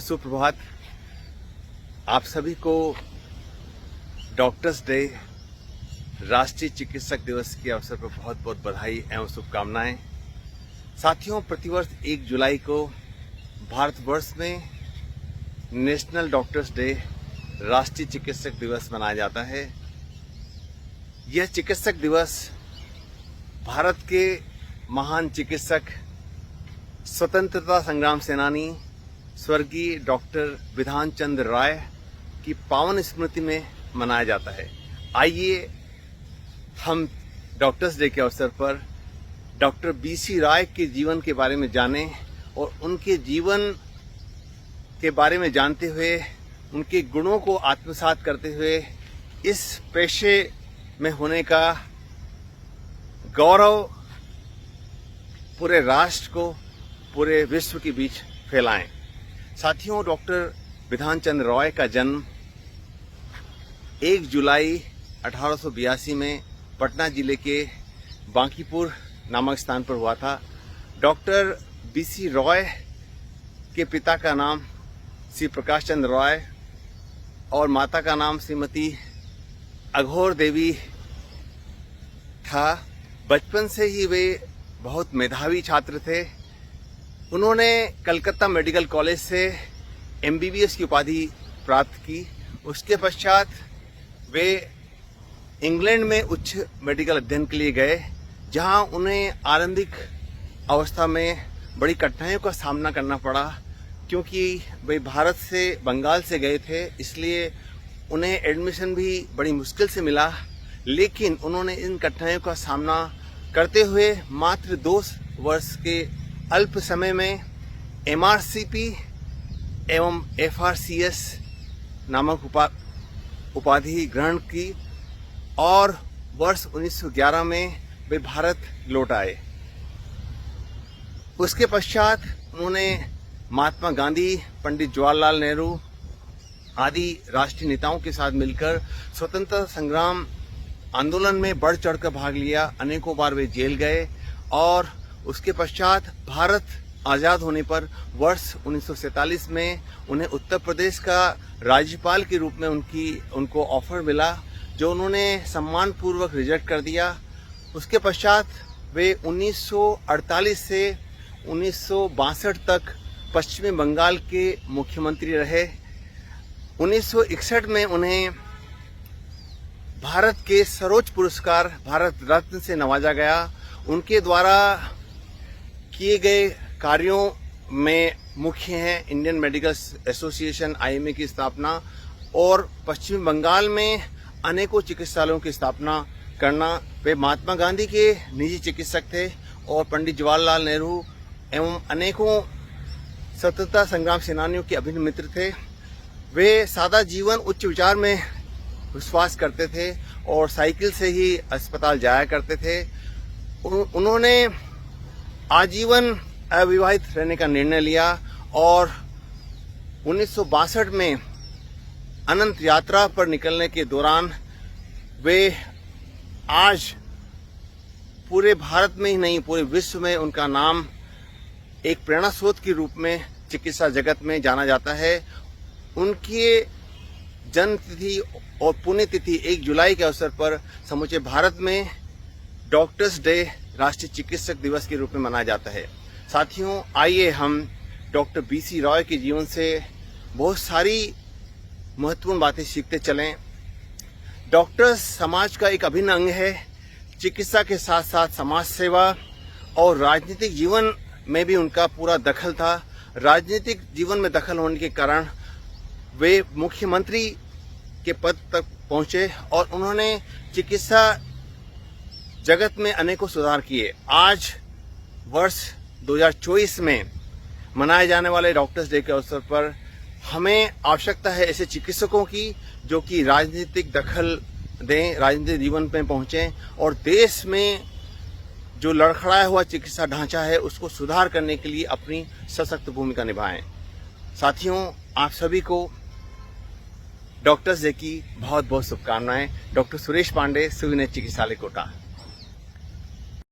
सुप्रभात। आप सभी को डॉक्टर्स डे, राष्ट्रीय चिकित्सक दिवस के अवसर पर बहुत बहुत बधाई एवं शुभकामनाएं। साथियों, प्रतिवर्ष 1 जुलाई को भारतवर्ष में नेशनल डॉक्टर्स डे, राष्ट्रीय चिकित्सक दिवस मनाया जाता है। यह चिकित्सक दिवस भारत के महान चिकित्सक, स्वतंत्रता संग्राम सेनानी स्वर्गीय डॉक्टर विधान चंद्र राय की पावन स्मृति में मनाया जाता है। आइए हम डॉक्टर्स डे के अवसर पर डॉक्टर बीसी राय के जीवन के बारे में जानें और उनके जीवन के बारे में जानते हुए, उनके गुणों को आत्मसात करते हुए इस पेशे में होने का गौरव पूरे राष्ट्र को, पूरे विश्व के बीच फैलाएं। साथियों, डॉक्टर विधान चंद्र रॉय का जन्म 1 जुलाई 1882 में पटना जिले के बांकीपुर नामक स्थान पर हुआ था। डॉक्टर बीसी रॉय के पिता का नाम श्री प्रकाश चंद्र रॉय और माता का नाम श्रीमती अघोर देवी था। बचपन से ही वे बहुत मेधावी छात्र थे। उन्होंने कलकत्ता मेडिकल कॉलेज से MBBS की उपाधि प्राप्त की। उसके पश्चात वे इंग्लैंड में उच्च मेडिकल अध्ययन के लिए गए, जहां उन्हें आरंभिक अवस्था में बड़ी कठिनाइयों का सामना करना पड़ा, क्योंकि वे भारत से, बंगाल से गए थे, इसलिए उन्हें एडमिशन भी बड़ी मुश्किल से मिला। लेकिन उन्होंने इन कठिनाइयों का सामना करते हुए मात्र 2 वर्ष के अल्प समय में MRCP एवं FRCS नामक उपाधि ग्रहण की और वर्ष 1911 में वे भारत लौट आए। उसके पश्चात उन्होंने महात्मा गांधी, पंडित जवाहरलाल नेहरू आदि राष्ट्रीय नेताओं के साथ मिलकर स्वतंत्रता संग्राम आंदोलन में बढ़ चढ़कर भाग लिया। अनेकों बार वे जेल गए और उसके पश्चात भारत आजाद होने पर वर्ष 1947 में उन्हें उत्तर प्रदेश का राज्यपाल के रूप में उनको ऑफर मिला, जो उन्होंने सम्मानपूर्वक रिजेक्ट कर दिया। उसके पश्चात वे 1948 से 1962 तक पश्चिमी बंगाल के मुख्यमंत्री रहे। 1961 में उन्हें भारत के सर्वोच्च पुरस्कार भारत रत्न से नवाजा गया। उनके द्वारा किए गए कार्यों में मुख्य हैं इंडियन मेडिकल एसोसिएशन IMA की स्थापना और पश्चिम बंगाल में अनेकों चिकित्सालयों की स्थापना करना। वे महात्मा गांधी के निजी चिकित्सक थे और पंडित जवाहरलाल नेहरू एवं अनेकों स्वतंत्रता संग्राम सेनानियों के अभिन्न मित्र थे। वे सादा जीवन, उच्च विचार में विश्वास करते थे और साइकिल से ही अस्पताल जाया करते थे। उन्होंने आजीवन अविवाहित रहने का निर्णय लिया और 1962 में अनंत यात्रा पर निकलने के दौरान वे आज पूरे भारत में ही नहीं, पूरे विश्व में उनका नाम एक प्रेरणा स्रोत के रूप में चिकित्सा जगत में जाना जाता है। उनकी जन्म तिथि और पुण्यतिथि 1 जुलाई के अवसर पर समूचे भारत में डॉक्टर्स डे, राष्ट्रीय चिकित्सक दिवस के रूप में मनाया जाता है। साथियों, आइए हम डॉक्टर बीसी रॉय के जीवन से बहुत सारी महत्वपूर्ण बातें सीखते चलें। डॉक्टर्स समाज का एक अभिन्न अंग है। चिकित्सा के साथ साथ समाज सेवा और राजनीतिक जीवन में भी उनका पूरा दखल था। राजनीतिक जीवन में दखल होने के कारण वे मुख्यमंत्री के पद तक पहुंचे और उन्होंने चिकित्सा जगत में अनेकों सुधार किए। आज वर्ष 2024 में मनाए जाने वाले डॉक्टर्स डे के अवसर पर हमें आवश्यकता है ऐसे चिकित्सकों की जो कि राजनीतिक दखल दें, राजनीतिक जीवन में पहुंचें और देश में जो लड़खड़ाया हुआ चिकित्सा ढांचा है उसको सुधार करने के लिए अपनी सशक्त भूमिका निभाएं। साथियों, आप सभी को डॉक्टर्स डे की बहुत बहुत शुभकामनाएं। डॉक्टर सुरेश पांडे, सुविनय चिकित्सालय, कोटा।